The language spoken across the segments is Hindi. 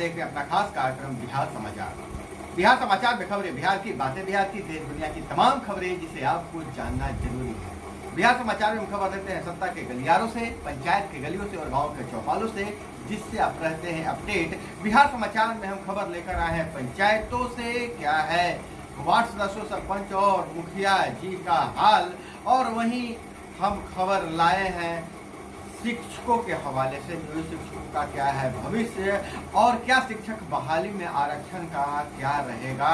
देख रहे हैं अपना खास कार्यक्रम बिहार समाचार। बिहार समाचार में खबरें बिहार की, बातें बिहार की, देश दुनिया की तमाम खबरें जिसे आपको जानना जरूरी है। बिहार समाचार में हम खबर देते हैं सत्ता के गलियारों से, पंचायत के गलियों से और गाँव के चौपालों से, जिससे आप रहते हैं अपडेट। बिहार समाचार में हम खबर लेकर आए हैं पंचायतों से, क्या है वार्ड सदस्यों, सरपंच और मुखिया जी का हाल, और वहीं हम खबर लाए हैं शिक्षकों के हवाले से, नियोजित शिक्षकों का क्या है भविष्य, और क्या शिक्षक बहाली में आरक्षण का क्या रहेगा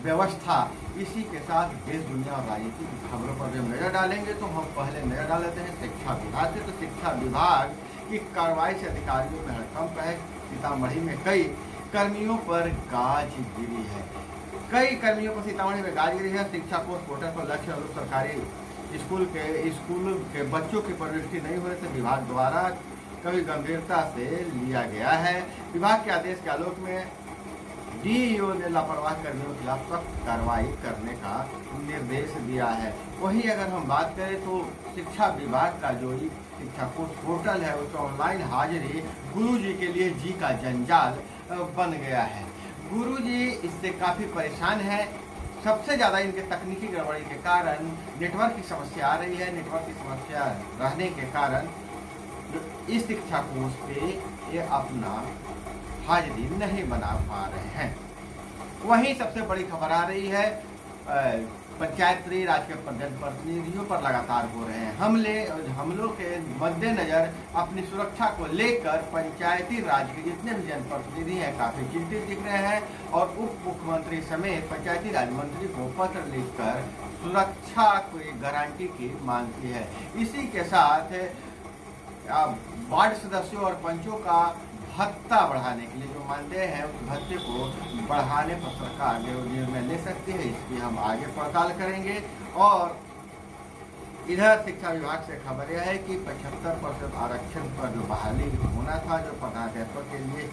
व्यवस्था। इसी के साथ देश दुनिया और राजनीति की खबरों पर जब नजर डालेंगे तो हम पहले नजर डाल लेते हैं शिक्षा विभाग से। तो शिक्षा विभाग की कार्रवाई से अधिकारियों में हड़कंप है। सीतामढ़ी में कई कर्मियों पर गाज गिरी है। कई कर्मियों पर सीतामढ़ी में गाज गिरी है। शिक्षा पोर्टल पर लक्ष्य अनुरूप सरकारी स्कूल के बच्चों की प्रविष्टि नहीं होने से विभाग द्वारा कभी गंभीरता से लिया गया है। विभाग के आदेश के आलोक में डीईओ ने लापरवाह कर्मियों के खिलाफ सख्त कार्रवाई करने का निर्देश दिया है। वहीं अगर हम बात करें तो शिक्षा विभाग का जो शिक्षा पोर्टल है उसका ऑनलाइन हाजिरी गुरुजी के लिए जी का जंजाल बन गया है। गुरुजी इससे काफी परेशान है। सबसे ज्यादा इनके तकनीकी गड़बड़ी के कारण नेटवर्क की समस्या आ रही है। नेटवर्क की समस्या रहने के कारण इस शिक्षा कोर्स पे ये अपना हाजिरी नहीं बना पा रहे हैं। वहीं सबसे बड़ी खबर आ रही है पंचायती राज के जनप्रतिनिधियों पर लगातार हो रहे हैं हमले, और हमलों के मद्देनजर अपनी सुरक्षा को लेकर पंचायती राज के जितने भी जनप्रतिनिधि हैं काफी चिंतित दिख रहे हैं, और उप मुख्यमंत्री समेत पंचायती राज मंत्री को पत्र लिखकर सुरक्षा की गारंटी की मांग की है। इसी के साथ वार्ड सदस्यों और पंचों का भत्ता बढ़ाने के लिए जो मानदेय है उस भत्ते को बढ़ाने पर सरकार निर्णय ले सकती है। इसकी हम आगे पड़ताल करेंगे। और इधर शिक्षा विभाग से खबर यह है कि 75% आरक्षण पर जो बहाली होना था, जो प्रधानाध्यापक के लिए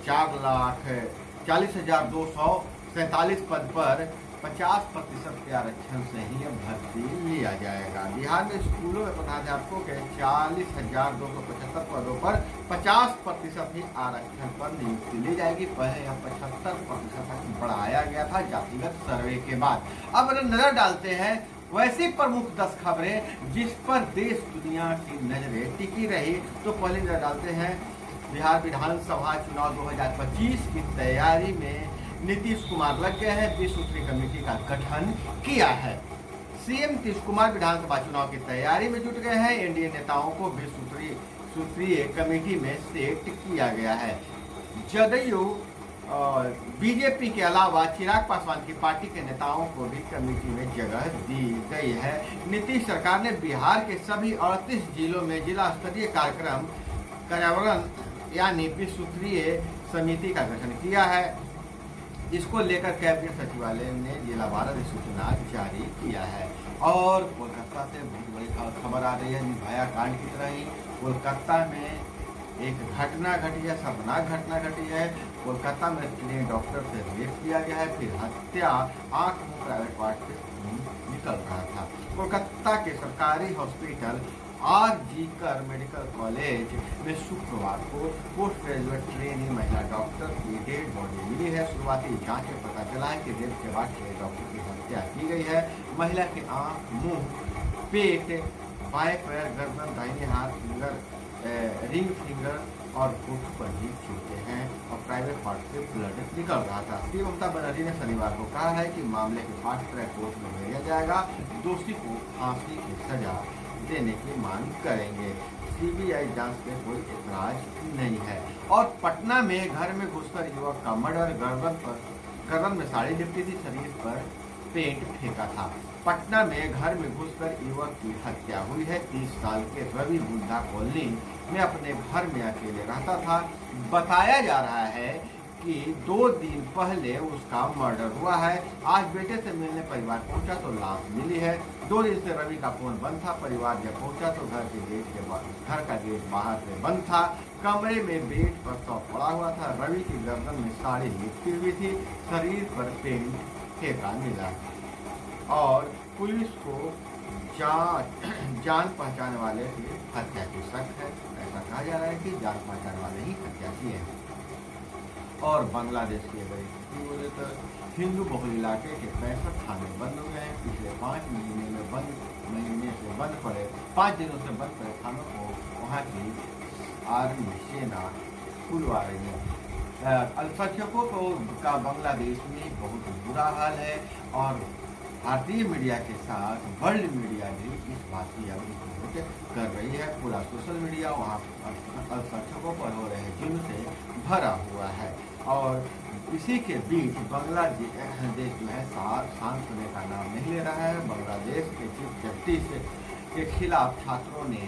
4,40,247 पद पर 50% के आरक्षण से ही अब भर्ती लिया जाएगा। बिहार में स्कूलों में प्रधानाध्यापकों के 40,275 पदों पर 50% ही आरक्षण पर नियुक्ति ली जाएगी। पहले यह 75% तक बढ़ाया गया था जातिगत सर्वे के बाद। अब नजर डालते हैं वैसी प्रमुख 10 खबरें जिस पर देश दुनिया की नजरें टिकी रही। तो पहले नजर डालते हैं बिहार विधानसभा चुनाव 2025 की तैयारी में नीतीश कुमार लग गए हैं। 20 सूत्री कमेटी का गठन किया है। सीएम नीतीश कुमार विधानसभा चुनाव की तैयारी में जुट गए हैं। एनडीए नेताओं को 20 सूत्रीय कमेटी में सेट किया गया है। जदयू बीजेपी के अलावा चिराग पासवान की पार्टी के नेताओं को भी कमेटी में जगह दी गई है। नीतीश सरकार ने बिहार के सभी 38 जिलों में जिला स्तरीय कार्यावरण यानी 20 सूत्रीय समिति का गठन किया है। इसको लेकर कैबिनेट सचिवालय ने जिलावार अधिसूचना जारी किया है। और कोलकाता से बहुत बड़ी खबर आ रही है निर्भया कांड की तरह ही कोलकाता में एक घटना घटी है, शर्मनाक घटना घटी है। कोलकाता में तीन डॉक्टर से रेप किया गया है, फिर हत्या आंख मुंह प्राइवेट पार्ट से निकल रहा था। कोलकाता के सरकारी हॉस्पिटल आर.जी.कर मेडिकल कॉलेज में शुक्रवार को पोस्ट ग्रेजुएट ट्रेनी महिला डॉक्टर की डेड बॉडी मिली है। शुरुआती जांच में पता चला है कि रेप के बाद 6 डॉक्टर की हत्या की गई है। महिला के आंख, मुंह, पेट, बाएं पैर, गर्दन, दाहिने हाथ, रिंग फिंगर और होठ पर भी चोटें हैं और प्राइवेट पार्ट से ब्लड निकल रहा था। श्री ममता बनर्जी ने शनिवार को कहा है कि मामले को फास्ट ट्रैक कोर्ट में भेजा जाएगा। दोषी को फांसी की सजा देने की मांग करेंगे। सीबीआई जांच में कोई ऐतराज नहीं है। और पटना में घर में घुसकर युवक का मर्डर, गर्दन में साड़ी लिपटी थी, शरीर पर पेंट फेंका था। पटना में घर में घुसकर युवक की हत्या हुई है। 30 साल के रवि बुद्धा कॉलोनी में अपने घर में अकेले रहता था। बताया जा रहा है कि 2 दिन पहले उसका मर्डर हुआ है। आज बेटे से मिलने परिवार पहुंचा तो लाश मिली है। 2 दिन से रवि का फोन बंद था। परिवार जब पहुंचा तो घर का गेट बाहर से बंद था। कमरे में बेड पर शव पड़ा हुआ था। रवि की गर्दन में साड़ी लिपटी हुई थी। शरीर पर पेंट फेंका मिला और पुलिस को जान पहचान वाले की हत्या की शक है। ऐसा कहा जा रहा है कि जान पहचान वाले ही हत्या की है। और बांग्लादेश की अगर स्थिति बोले तो हिंदू बहुल इलाके के 65 थाने बंद हो गए हैं। पिछले 5 महीने से बंद पड़े 5 दिनों से बंद पड़े थानों को वहाँ की आर्मी सेना खुलवा रही है। अल्पसंख्यकों का बांग्लादेश में बहुत बुरा हाल है और भारतीय मीडिया के साथ वर्ल्ड मीडिया भी इस बात की रिपोर्ट कर रही है। पूरा सोशल मीडिया वहाँ अल्पसंख्यकों पर हो रहे जुल्म से भरा हुआ है और इसी के बीच बांग्लादेश जो है शांत होने का नाम नहीं ले रहा है। बांग्लादेश के चीफ जस्टिस के खिलाफ छात्रों ने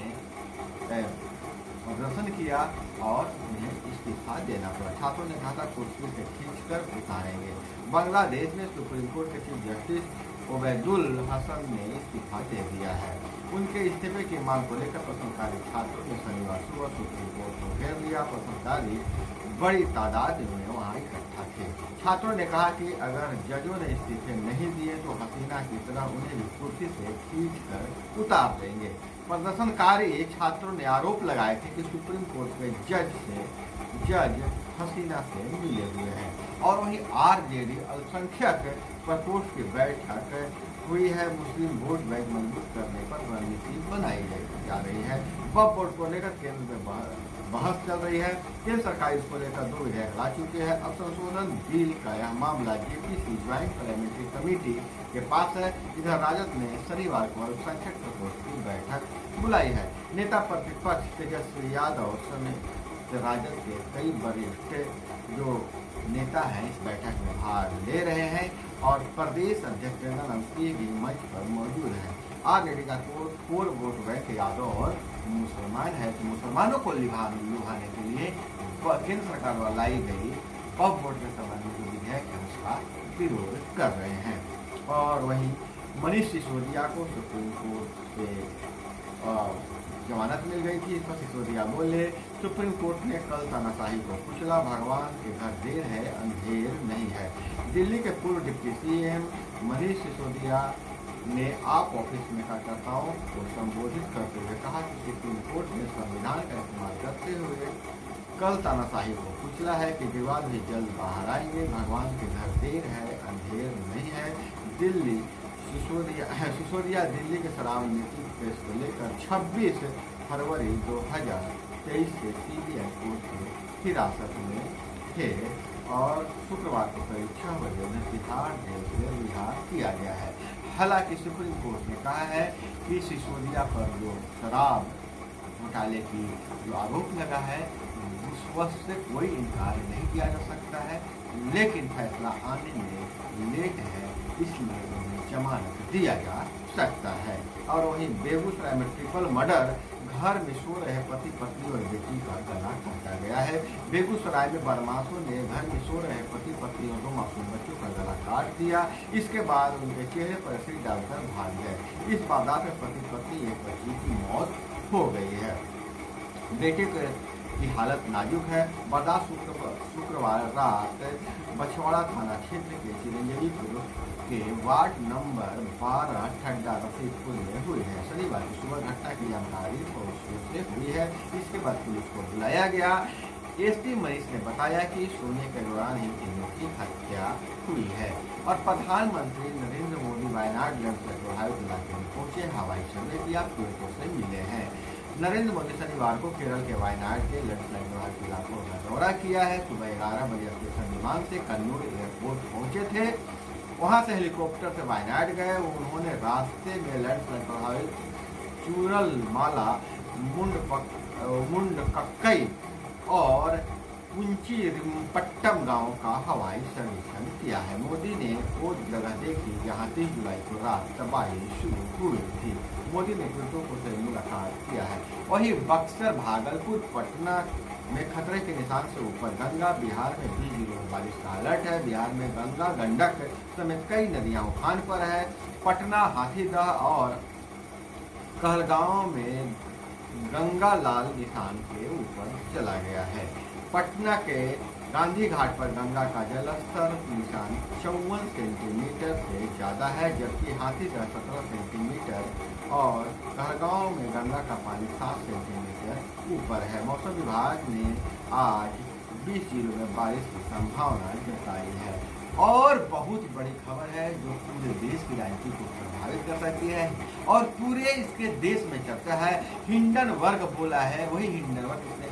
प्रदर्शन किया और उन्हें इस्तीफा देना पड़ा। छात्रों ने कहा था कुर्सी से खींचकर उतारेंगे। बांग्लादेश में सुप्रीम कोर्ट के चीफ जस्टिस ओबैदुल हसन ने इस्तीफा दे दिया है। उनके इस्तीफे की मांग को लेकर प्रदर्शनकारी छात्रों ने शनिवार सुबह सुप्रीम कोर्ट को घेर लिया। प्रदर्शनकारी बड़ी तादाद में वहाँ इकट्ठा थे। छात्रों ने कहा कि अगर जजों ने इस्तीफे नहीं दिए तो हसीना की तरह उन्हें भी कुर्सी से खींचकर उतार देंगे। प्रदर्शनकारी छात्रों ने आरोप लगाए थे कि सुप्रीम कोर्ट के जज हसीना से मिले हुए हैं और वहीं आरजेडी अल्पसंख्यक प्रकोष्ठ की बैठक हुई है। मुस्लिम वोट बैंक मजबूत करने पर रणनीति बनाई जा रही है। वक्फ बोर्ड को लेकर केंद्र में बहस चल रही है। केंद्र सरकार इसको लेकर 2 विधेयक ला चुके हैं। अब संशोधन बिल का यह मामला जेपीसी ज्वाइंट पार्लियामेंट्री कमेटी के पास है। इधर राजद ने शनिवार को अल्पसंख्यक प्रकोष्ठ की बैठक बुलाई है। नेता प्रतिपक्ष तेजस्वी यादव समेत राजद के कई वरिष्ठ जो नेता हैं इस बैठक में भाग ले रहे हैं और प्रदेश अध्यक्ष जगन्नाथ भी मंच पर मौजूद हैं। आरजेडी का कोर वोट बैंक यादव और मुसलमान है तो मुसलमानों को लुभाने के लिए केंद्र सरकार द्वारा लाई गई वक्फ बोर्ड के संबंध में जो विधेयक है उसका विरोध कर रहे हैं। और वहीं मनीष सिसोदिया को सुप्रीम कोर्ट से जमानत मिल गई थी। इस पर सिसोदिया बोले सुप्रीम कोर्ट ने कल तानाशाही को कुचला। भगवान के घर देर है अंधेर नहीं है। दिल्ली के पूर्व डिप्टी सीएम मनीष सिसोदिया ने आप ऑफिस में कार्यकर्ताओं को संबोधित करते हुए कहा कि सुप्रीम कोर्ट ने संविधान का इस्तेमाल करते हुए कल तानाशाही को कुचला है कि विवाद भी जल्द बाहर आएंगे। भगवान के घर देर है अंधेर नहीं है। सिसोदिया दिल्ली के शराब नीति केस को लेकर 26 फरवरी 2023 से सीबीआई कोर्ट की हिरासत में थे और शुक्रवार को करीब 6 बजे उन्हें तिहाड़ जेल से रिहा किया गया है। हालांकि सुप्रीम कोर्ट ने कहा है कि सिसोदिया पर जो शराब घोटाले की जो आरोप लगा है उस वक्त से कोई इनकार नहीं किया जा सकता है, लेकिन फैसला आने में लेट है इसलिए उन्हें जमानत दिया जा सकता है। और वहीं बेगूसराय में ट्रिपल मर्डर, घर में सो रहे पति पत्नी और बेटी का गला काटा गया है। बेगूसराय में बदमाशों ने घर में सो रहे पति पत्नी और 2 मासूम बच्चों का गला काट दिया। इसके बाद उनके चेहरे पर एसिड डालकर भाग गए। इस वारदात में पति पत्नी एक बच्ची की मौत हो गई है। बेटे की हालत नाजुक है। बर्दाश्त शुक्रवार रात बछवाड़ा थाना क्षेत्र के चिरंजीवीपुर के वार्ड नंबर 12 ठड्डा रफीकपुर में हुई है। शनिवार की सुबह घटना की जानकारी पुलिस से हुई है। इसके बाद पुलिस को बुलाया गया। एसपी मनीष ने बताया कि सोने के दौरान इन तीनों की हत्या हुई है। और प्रधानमंत्री नरेंद्र मोदी वायनाड लैंडस्लाइड प्रभावित इलाके में पहुंचे, हवाई सर्वे किया, पीड़ितों से मिले हैं। नरेंद्र मोदी शनिवार को केरल के वायनाड के लैंडस्लाइड प्रभावित इलाकों का दौरा किया है। सुबह 11 बजे स्टेशन विमान से कन्नूर एयरपोर्ट पहुंचे थे। वहां से हेलीकॉप्टर से वायनाड गए। उन्होंने रास्ते में लैंडस्लाइड प्रभावित चूरलमाला, मुंडकक्कई और कुंचिरिमपट्टम गांव का हवाई सर्वेक्षण किया है। मोदी ने वो जगह देखी जहां 30 जुलाई को रात तबाही शुरू हुई थी। मोदी ने पीड़ितों से मुलाकात किया है। वहीं बक्सर, भागलपुर, पटना में खतरे के निशान से ऊपर गंगा। बिहार में 20 जिलों में बारिश का अलर्ट है। बिहार में गंगा, गंडक समेत कई नदियां उफान पर है। पटना, हाथीदह और कहलगांव में गंगा लाल निशान के ऊपर चला गया है। पटना के गांधी घाट पर गंगा का जलस्तर निशान 54 सेंटीमीटर से ज़्यादा है, जबकि हाथीदह 17 सेंटीमीटर और कहलगांव में गंगा का पानी 7 सेंटीमीटर ऊपर है। मौसम विभाग ने आज 20 जिलों में बारिश की संभावना जताई है। और बहुत बड़ी खबर है जो पूरे देश की राजनीति को प्रभावित कर सकती है और पूरे इसके देश में चर्चा है। हिंडनबर्ग बोला है, वही हिंडनबर्ग इसने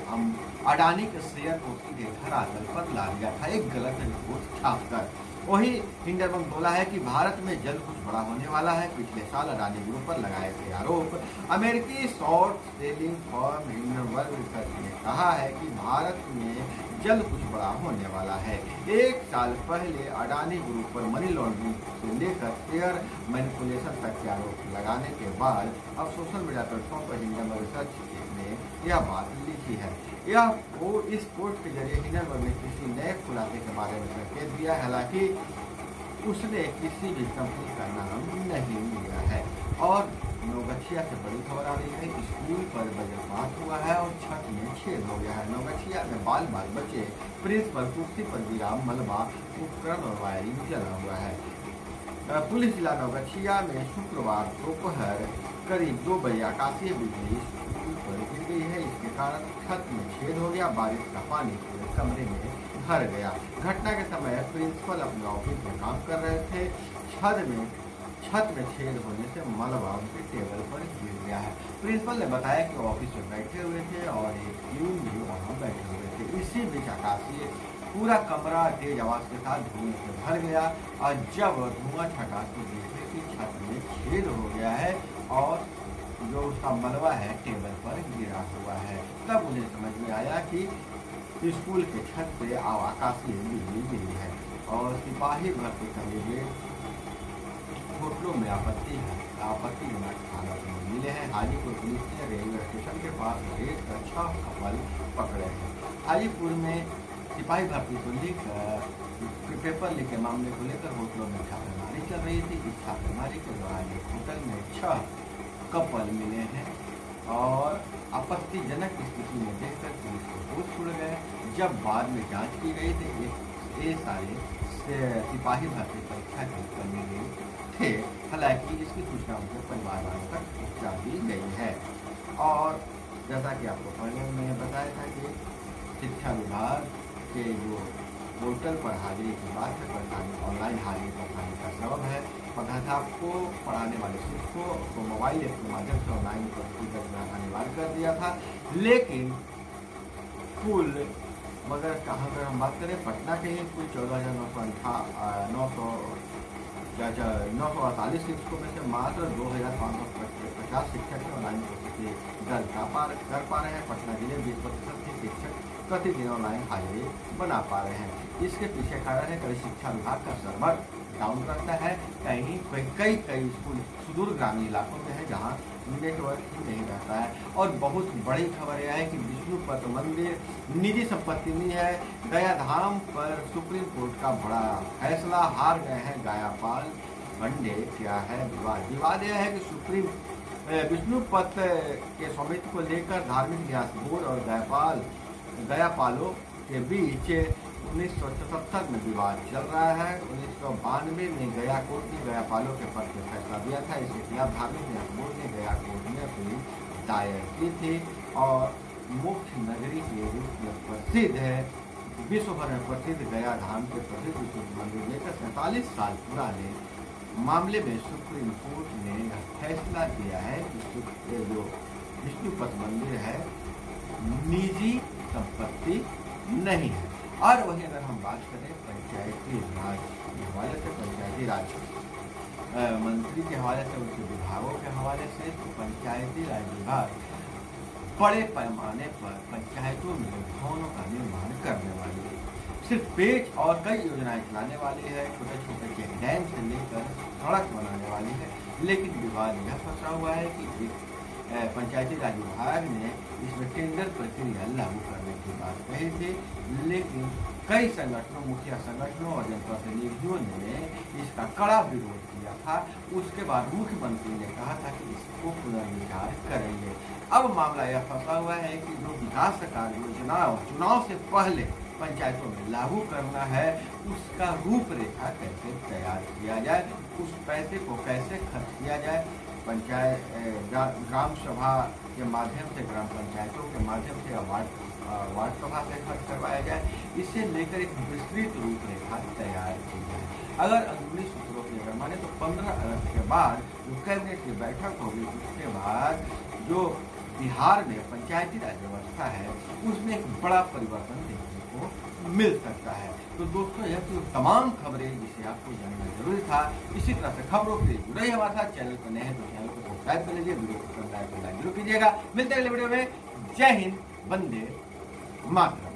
अडानी के शेयर को सीधे धरातल पर ला दिया था एक गलत रिपोर्ट छापकर। वही हिंडनबर्ग बोला है कि भारत में जल्द कुछ बड़ा होने वाला है। पिछले साल अडानी ग्रुप पर लगाए थे आरोप। अमेरिकी short selling firm Hindenburg research ने कहा है कि भारत में जल्द कुछ बड़ा होने वाला है। एक साल पहले अडानी ग्रुप पर मनी लॉन्ड्रिंग से लेकर शेयर मैनिपुलेशन तक के आरोप लगाने के बाद अब सोशल मीडिया प्लेटफॉर्म पर हिंडनबर्ग रिसर्च ने यह बात लिखी है। वो इस पोस्ट के जरिए हिंडनबर्ग ने किसी नए खुलासे के बारे में संकेत दिया, हालांकि उसने किसी भी कंपनी का नाम नहीं लिया है। और नौगछिया से बड़ी खबर आ रही है, स्कूल पर वज्रपात हुआ है और छत में छेद हो गया है। नौगछिया में बाल बचे, प्रिंसिपल कुर्सी पर गिरा मलबा, उपकरण और वायरिंग जला हुआ है। पुलिस जिला नौगछिया में शुक्रवार दोपहर करीब 2 बजे आकाशीय बिजली स्कूल पर गिर गई है। इसके कारण छत में छेद हो गया, बारिश का पानी पूरे कमरे में भर गया। घटना के समय प्रिंसिपल अपने ऑफिस में काम कर रहे थे। छत में छेद होने से मलबा उनके टेबल पर गिर गया है। प्रिंसिपल ने बताया कि ऑफिस में बैठे हुए थे और एक प्यून भी वहाँ बैठे हुए थे। इसी बीच आकाशीय पूरा कमरा तेज आवाज के साथ धुएं से भर गया और जब धुआं छटा तो देखे कि छत में छेद हो गया है और जो उसका मलबा है टेबल पर गिरा हुआ है। तब उन्हें समझ में आया कि स्कूल के छत से आकाशीय बिजली गिरी है। और सिपाही भर्ती कैंडिडेट होटलों में आपत्तिजनक हालत में मिले हैं। हाजीपुर पुलिस ने रेलवे स्टेशन के पास रेत का 6 कपल पकड़े हैं। हाजीपुर में सिपाही भर्ती को लेकर पेपर लीक के मामले को लेकर होटलों में छापेमारी चल रही थी। इस छापेमारी के दौरान एक होटल में 6 कपल मिले हैं और आपत्तिजनक स्थिति में देखकर पुलिस को होश उड़ गए। जब बाद में जांच की गई तो ये सारे सिपाही भर्ती परीक्षा करने गए थे। हालांकि इसकी सूचना उनके परिवार वालों तक पहुँचा दी गई है। और जैसा कि आपको पहले मैंने बताया था कि शिक्षा विभाग के जो पोर्टल पर हाजिरी की बात है, परेशानी ऑनलाइन हाजिरी परेशानी का सबब है। पदाध्यापक को पढ़ाने वाले शिक्षकों को मोबाइल ऐप के माध्यम से ऑनलाइन उपस्थित करना अनिवार्य कर दिया था। लेकिन कुल अगर हम बात करें पटना के ही कुल 14,948 शिक्षकों में से मात्र 2,550 शिक्षक ऑनलाइन उपस्थिति दर्ज कर पा रहे हैं। पटना जिले में 20% ही शिक्षक प्रतिदिन ऑनलाइन हाजिरी बना पा रहे हैं। इसके पीछे कारण है कई शिक्षा विभाग का सर्वर डाउन करता है। कई स्कूल सुदूर ग्रामीण इलाकों में है जहाँ नेटवर्क ही नहीं रहता है। और बहुत बड़ी खबर यह है कि विष्णुपद मंदिर निजी संपत्ति नहीं है। गया धाम पर सुप्रीम कोर्ट का बड़ा फैसला, हार गए हैं गयापाल पंडे। क्या है विवाद यह है कि विष्णुपद के स्वामित्व को लेकर धार्मिक न्यास बोर्ड और गयापालों के बीच 1977 में विवाद चल रहा है। 1992 में गया कोर्ट ने गयापालों के पक्ष में फैसला दिया था। इसके खिलाफ धार्मिक न्यास बोर्ड ने गया कोर्ट में अपनी दायर की थी। और मुख्य नगरी के रूप में प्रसिद्ध है, विश्व भर में प्रसिद्ध गया धाम के प्रसिद्ध विष्णु मंदिर लेकर 47 साल पुराने मामले में सुप्रीम कोर्ट ने फैसला किया है कि जो विष्णुपद मंदिर है निजी संपत्ति नहीं है। और वहीं अगर हम बात करें पंचायती राज के हवाले से, पंचायती राज मंत्री के हवाले से, उनके विभागों के हवाले से, तो पंचायती राज विभाग बड़े पैमाने पर पंचायतों में भवनों का निर्माण करने वाली है। सिर्फ पेज और कई योजनाएं चलाने वाली है। छोटे छोटे चेक डैम से लेकर सड़क बनाने वाली है। लेकिन विवाद यह फंसा हुआ है कि पंचायती राज विभाग ने इसमें टेंडर प्रक्रिया लागू करने की बात कही थी। लेकिन कई संगठनों, मुखिया संगठनों और जनप्रतिनिधियों ने इसका कड़ा विरोध किया था। उसके बाद मुख्यमंत्री ने कहा था कि इसको पुनर्विचार करेंगे। अब मामला यह फंसा हुआ है कि जो विकास कार्य योजना चुनाव से पहले पंचायतों में लागू करना है, उसका रूपरेखा कैसे तैयार किया जाए, उस पैसे को कैसे खर्च किया जाए। पंचायत ग्राम सभा के माध्यम से, ग्राम पंचायतों के माध्यम से वार्ड सभा से खर्च करवाया जाए, इसे लेकर एक विस्तृत रूपरेखा तैयार की जाए। अगर अंदरूनी सूत्रों की अगर माने तो 15 अगस्त के बाद जो कैबिनेट की बैठक होगी, उसके बाद जो बिहार में पंचायती राज व्यवस्था है उसमें एक बड़ा परिवर्तन देखने को मिल सकता है। तो दोस्तों, यह तो तमाम खबरें जिसे आपको जानना जरूरी था। इसी तरह से खबरों के लिए जुड़े हमारे साथ। चैनल पर नए हैं तो चैनल को सब्सक्राइब कर लीजिए, वीडियो को लाइक जरूर कीजिएगा। मिलते हैं अगले वीडियो में। जय हिंद, वंदे मातरम।